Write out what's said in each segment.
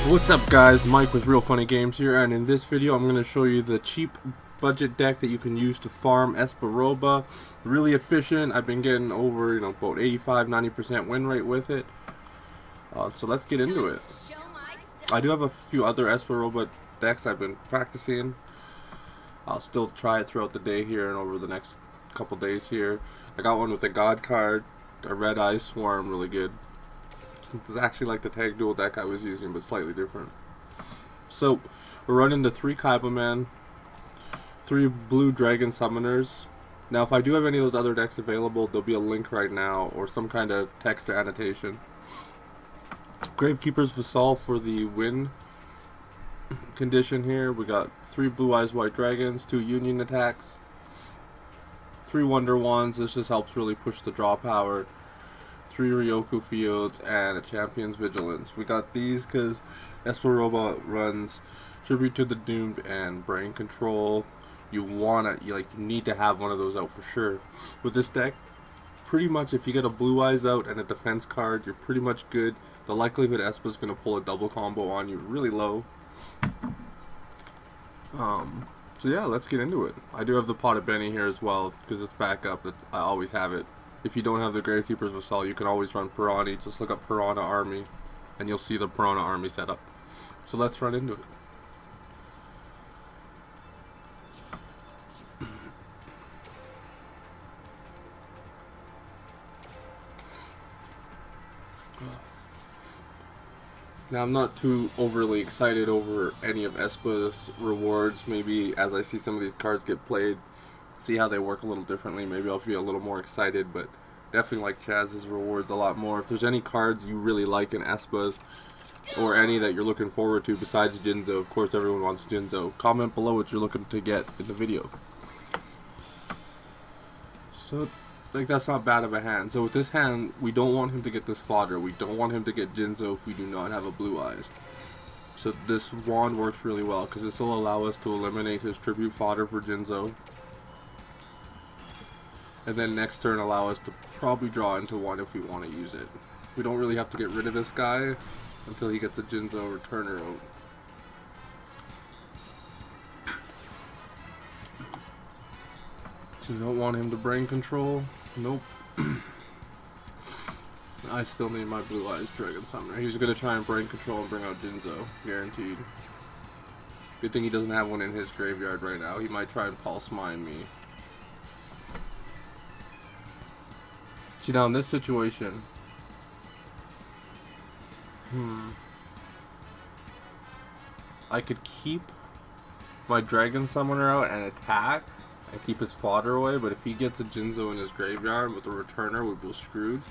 What's up guys, Mike with Real Funny Games here, and in this video I'm going to show you the cheap budget deck that you can use to farm Espa Roba. Really efficient. I've been getting over, about 85-90% win rate with it. So let's get into it. I do have a few other Espa Roba decks I've been practicing. I'll still try it throughout the day here and over the next couple days here. I got one with a God card, a Red Eye Swarm, really good. It's actually like the tag duel deck I was using, but slightly different. So we're running the 3 Kaiba 3 blue dragon summoners. Now if I do have any of those other decks available, there'll be a link right now or some kind of text or annotation. Gravekeeper's Vassal for the win condition here. We got 3 blue eyes white dragons, 2 union attacks, 3 wonder wands. This just helps really push the draw power. 3 Ryoku fields and a champion's vigilance. We got these because Espa Roba runs Tribute to the Doomed and Brain Control. You need to have one of those out for sure. With this deck, pretty much if you get a blue eyes out and a defense card, you're pretty much good. The likelihood Espa's going to pull a double combo on you really low. So yeah, let's get into it. I do have the Pot of Benny here as well because it's backup. I always have it. If you don't have the Gravekeeper's Vassal, you can always run Piranha. Just look up Piranha Army, and you'll see the Piranha Army setup. So let's run into it. Now, I'm not too overly excited over any of Espa's rewards. Maybe as I see some of these cards get played, see how they work a little differently, maybe I'll be a little more excited, but definitely like Chaz's rewards a lot more. If there's any cards you really like in Espa's, or any that you're looking forward to besides Jinzo, of course everyone wants Jinzo, comment below what you're looking to get in the video. So, that's not bad of a hand. So with this hand, we don't want him to get this fodder. We don't want him to get Jinzo if we do not have a blue eyes. So this wand works really well, because this will allow us to eliminate his tribute fodder for Jinzo. And then next turn allow us to probably draw into one if we want to use it. We don't really have to get rid of this guy until he gets a Jinzo returner out. So you don't want him to brain control? Nope. I still need my blue eyes dragon summoner. He's going to try and brain control and bring out Jinzo, guaranteed. Good thing he doesn't have one in his graveyard right now. He might try and pulse mine me. See, now in this situation, I could keep my dragon summoner out and attack and keep his fodder away, but if he gets a Jinzo in his graveyard with a returner, we'll be screwed.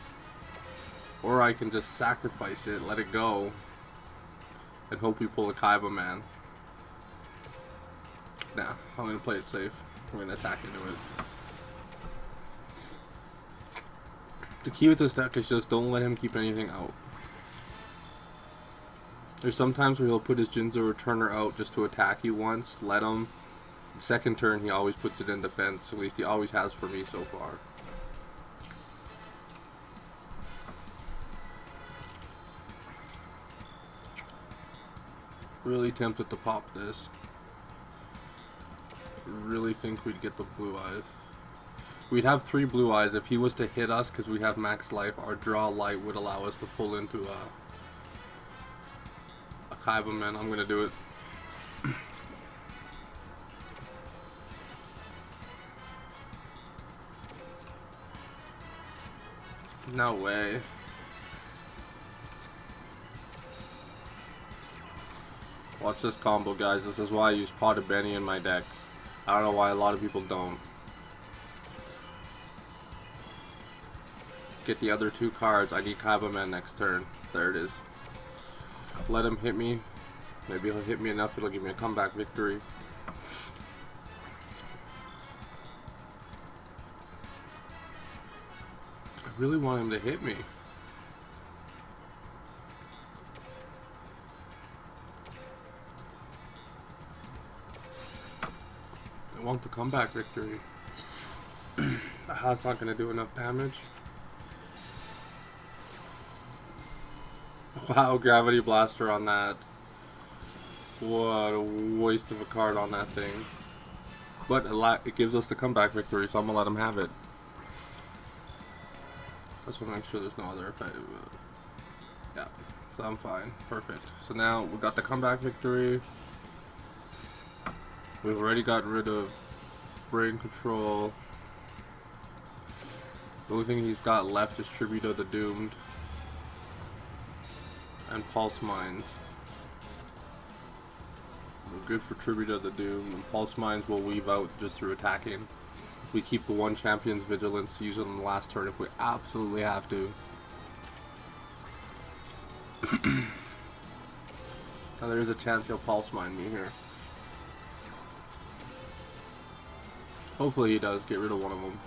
Or I can just sacrifice it, let it go, and hope we pull a Kaiba man. Nah, I'm gonna play it safe. We're gonna attack into it. The key with this deck is just don't let him keep anything out. There's sometimes where he'll put his Jinzo returner out just to attack you once, let him. Second turn he always puts it in defense, at least he always has for me so far. Really tempted to pop this. Really think we'd get the blue eyes. We'd have 3 blue eyes. If he was to hit us because we have max life, our draw light would allow us to pull into a Kaiba man. I'm gonna do it. No way. Watch this combo, guys. This is why I use Pot of Benny in my decks. I don't know why a lot of people don't. Get the other 2 cards. I need Kaiba man next turn. There it is. Let him hit me. Maybe he'll hit me enough it'll give me a comeback victory. I really want him to hit me. I want the comeback victory. That's not going to do enough damage. Wow, Gravity Blaster on that. What a waste of a card on that thing. But it gives us the comeback victory, so I'm gonna let him have it. Just want to make sure there's no other effect. Yeah, so I'm fine. Perfect. So now we got the comeback victory. We've already gotten rid of brain control. The only thing he's got left is Tribute of the Doomed and Pulse Mines. We're good for Tribute of the Doomed, and Pulse Mines will weave out just through attacking. We keep the one champion's vigilance, use it on the last turn if we absolutely have to. Now there is a chance he'll Pulse Mine me here. Hopefully he does get rid of one of them.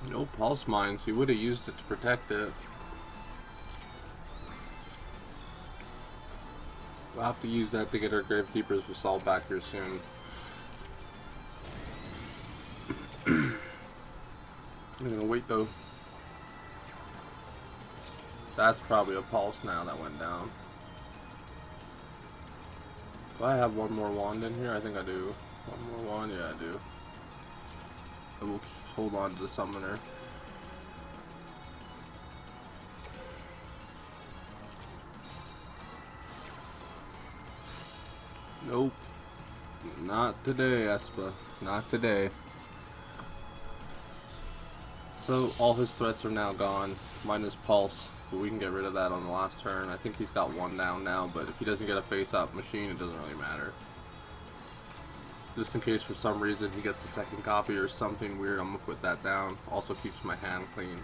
No Pulse Mines, he would have used it to protect it. We'll have to use that to get our Gravekeeper's Resolve back here soon. I'm gonna wait though. That's probably a Pulse now that went down. Do I have one more wand in here? I think I do. One more wand? Yeah, I do. And we'll hold on to the summoner. Nope. Not today, Espa. Not today. So all his threats are now gone, minus Pulse, but we can get rid of that on the last turn. I think he's got one down now, but if he doesn't get a face-up machine, it doesn't really matter. Just in case for some reason he gets a second copy or something weird, I'm gonna put that down. Also keeps my hand clean.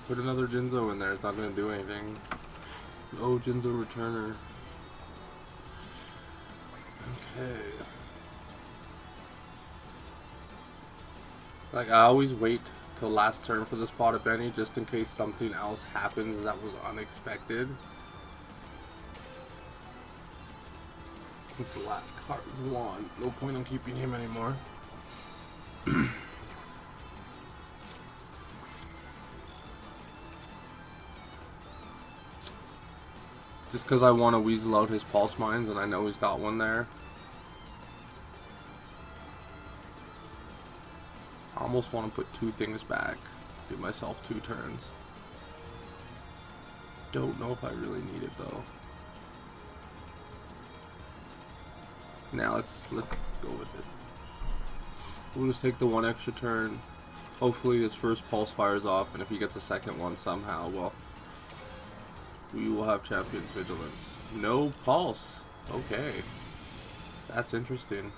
Put another Jinzo in there, it's not gonna do anything. No Jinzo returner. Okay. Like, I always wait till last turn for the spot of Benny, just in case something else happens that was unexpected. Since the last card was won, no point in keeping him anymore. Just because I want to weasel out his Pulse Mines, and I know he's got one there. I almost want to put two things back. Give myself 2 turns. Don't know if I really need it though. Now let's go with it. We'll just take the 1 extra turn. Hopefully this first pulse fires off, and if he gets a second one somehow, well, we will have Champion's Vigilance. No pulse. Okay. That's interesting.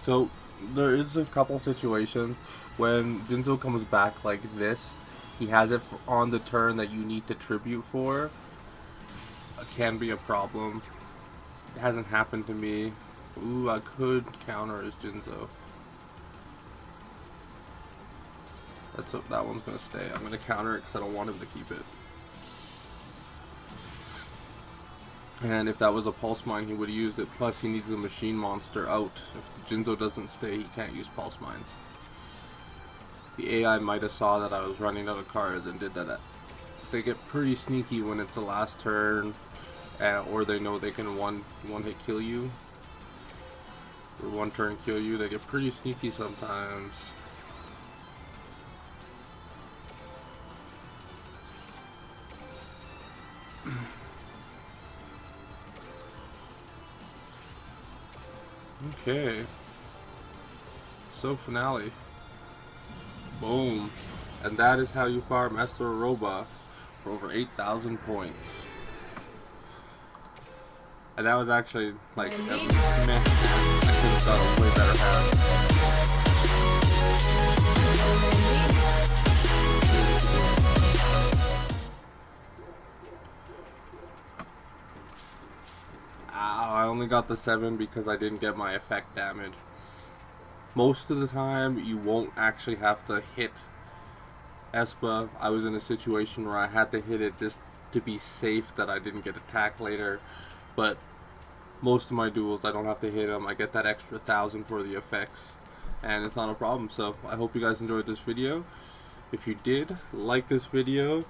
So there is a couple situations when Jinzo comes back like this, he has it on the turn that you need to tribute for. It can be a problem. It hasn't happened to me. Ooh, I could counter his Jinzo. That one's gonna stay. I'm gonna counter it because I don't want him to keep it. And if that was a Pulse Mine, he would have used it. Plus, he needs a Machine Monster out. If the Jinzo doesn't stay, he can't use Pulse Mines. The AI might have saw that I was running out of cards and did that. They get pretty sneaky when it's the last turn, or they know they can one hit kill you, or 1 turn kill you. They get pretty sneaky sometimes. Okay. So finale. Boom. And that is how you farm Espa Roba for over 8,000 points. And that was actually like, meh. I could have done a way better hand. I only got the 7 because I didn't get my effect damage. most of the time you won't actually have to hit Espa. I was in a situation where I had to hit it just to be safe that I didn't get attacked later, but most of my duels I don't have to hit them. I get that extra 1,000 for the effects, and it's not a problem. So I hope you guys enjoyed this video. If you did, like this video,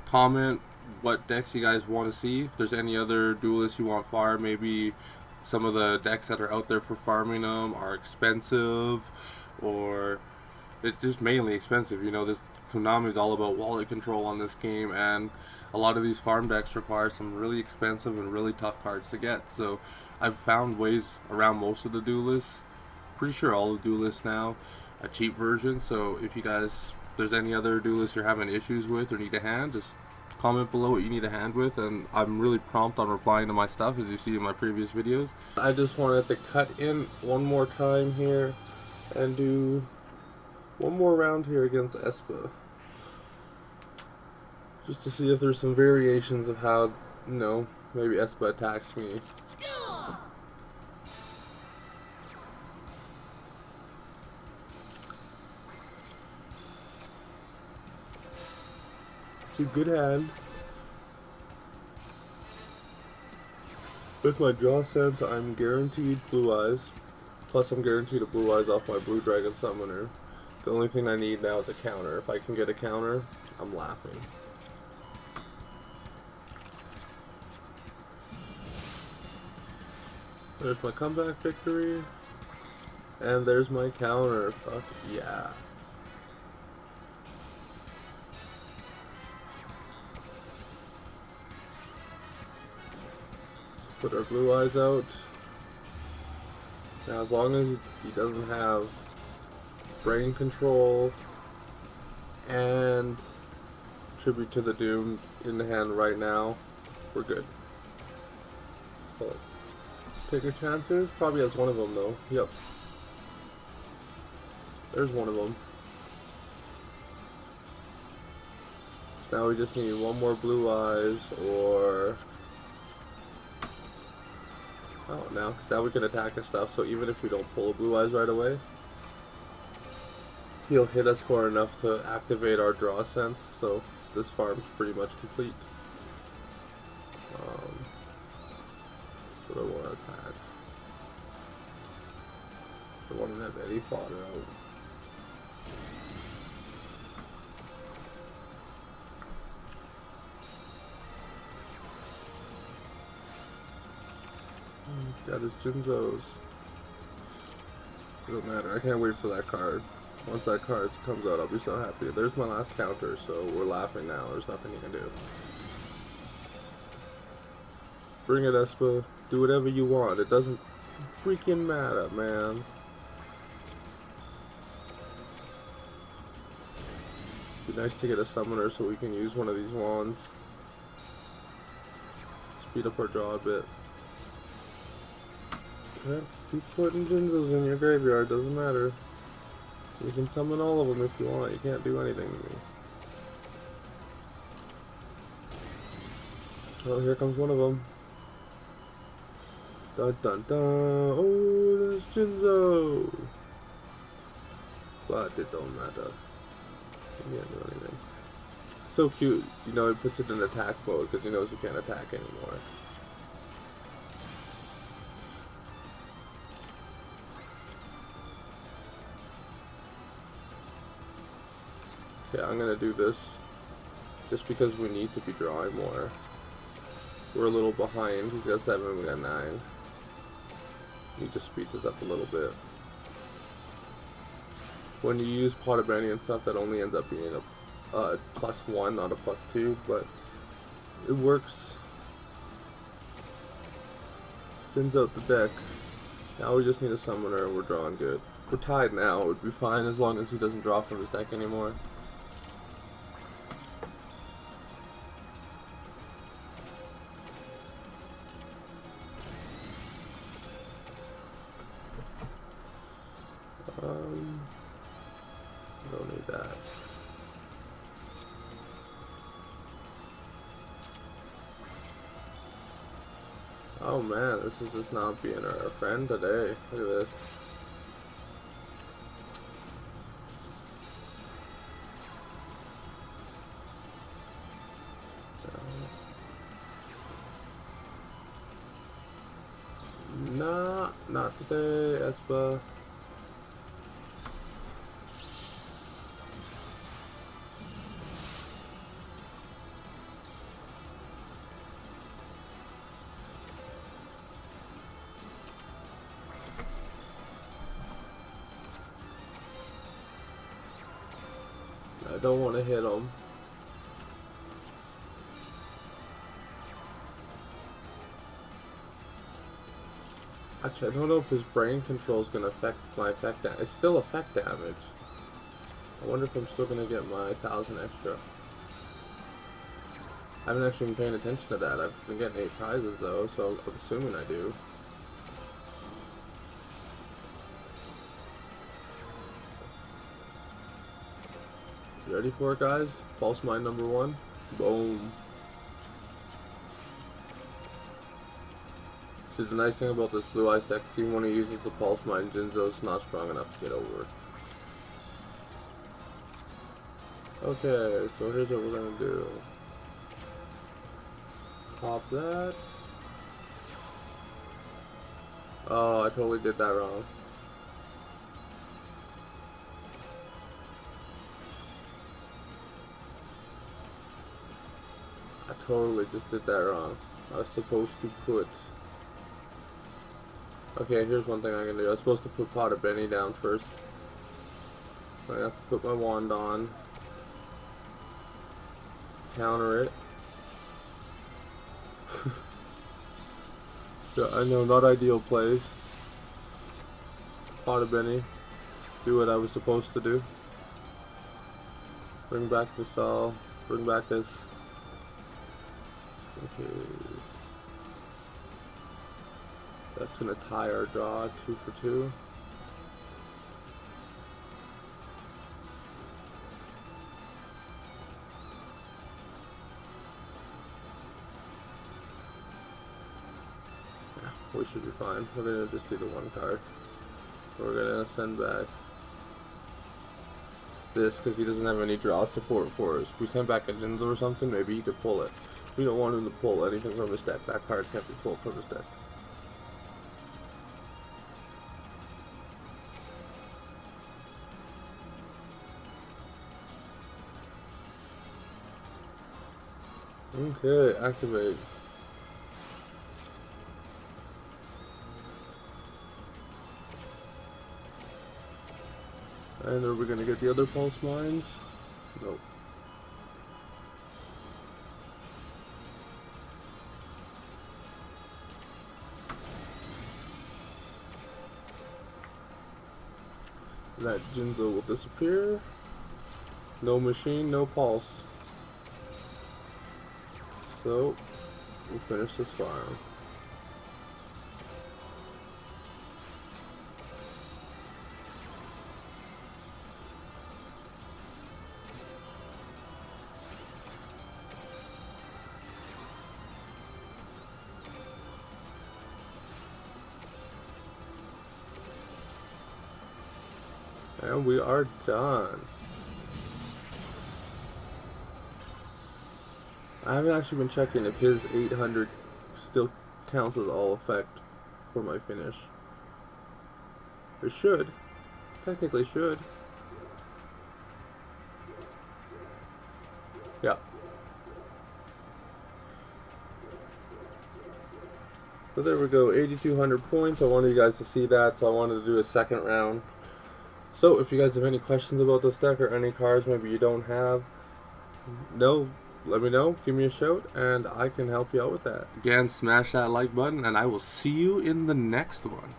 comment what decks you guys want to see. If there's any other duelists you want farm, maybe some of the decks that are out there for farming them are expensive, or it's just mainly expensive. You know, this Konami is all about wallet control on this game, and a lot of these farm decks require some really expensive and really tough cards to get. So I've found ways around most of the duelists. Pretty sure all the duelists now a cheap version. So if you guys, if there's any other duelists you're having issues with or need a hand, just comment below what you need a hand with, and I'm really prompt on replying to my stuff, as you see in my previous videos. I just wanted to cut in one more time here and do one more round here against Espa, just to see if there's some variations of how, you know, maybe Espa attacks me. It's a good hand. With my draw sense, I'm guaranteed blue eyes. Plus, I'm guaranteed a blue eyes off my blue dragon summoner. The only thing I need now is a counter. If I can get a counter, I'm laughing. There's my comeback victory. And there's my counter. Fuck yeah. Put our blue eyes out. Now, as long as he doesn't have brain control and tribute to the doomed in the hand right now, we're good. So let's take our chances. Probably has one of them though. Yep. There's one of them. So now we just need one more blue eyes, or oh, now, because now we can attack and stuff, so even if we don't pull a blue eyes right away, he'll hit us for enough to activate our draw sense, so this farm's pretty much complete. What I want to attack. I want to have any fodder out. Got his Jinzos. Doesn't matter. I can't wait for that card. Once that card comes out, I'll be so happy. There's my last counter, so we're laughing now. There's nothing you can do. Bring it, Espa. Do whatever you want. It doesn't freaking matter, man. It'd be nice to get a summoner so we can use one of these wands. Speed up our draw a bit. Yeah, keep putting Jinzos in your graveyard, doesn't matter. You can summon all of them if you want, you can't do anything to me. Oh, here comes one of them. Dun dun dun! Oh, there's Jinzo! But it don't matter. He can't do anything. So cute, you know, it puts it in attack mode because he knows he can't attack anymore. Okay, I'm gonna do this just because we need to be drawing more. We're a little behind. He's got 7, we got 9. Need to speed this up a little bit. When you use pot of brandy and stuff, that only ends up being a +1, not a +2, but it works. Thins out the deck. Now we just need a summoner and we're drawing good. We're tied now. It would be fine as long as he doesn't draw from his deck anymore. Don't need that. Oh man, this is just not being our friend today. Look at this. Not today, Espa. I don't want to hit him. Actually, I don't know if his brain control is going to affect my effect. It's still effect damage. I wonder if I'm still going to get my 1,000 extra. I haven't actually been paying attention to that. I've been getting 8 prizes though, so I'm assuming I do. You ready for it, guys? Pulse mine number 1. Boom. See, the nice thing about this blue ice deck is even when he uses the pulse mine, Jinzo's not strong enough to get over it. Okay, so here's what we're gonna do. Pop that. Oh, I totally did that wrong. I totally just did that wrong. I was supposed to put... Okay, here's one thing I can do. I was supposed to put Pot of Benny down first. I have to put my wand on. Counter it. Yeah, I know, not ideal plays. Pot of Benny. Do what I was supposed to do. Bring back this all. Bring back this. Okay. That's gonna tie our draw 2 for 2. Yeah, we should be fine. We're gonna just do the 1 card. We're gonna send back this because he doesn't have any draw support for us. If we send back a Jinzo or something, maybe he could pull it. We don't want him to pull anything from his deck. That card can't be pulled from his deck. Okay, activate. And are we gonna get the other pulse mines? Nope. That Jinzo will disappear. No machine, no pulse. So, we'll finish this farm. And we are done. I haven't actually been checking if his 800 still counts as all effect for my finish. It should. Technically should. Yeah. So there we go, 8,200 points. I wanted you guys to see that, so I wanted to do a second round. So if you guys have any questions about this deck or any cards maybe you don't have, let me know, give me a shout, and I can help you out with that. Again, smash that like button, and I will see you in the next one.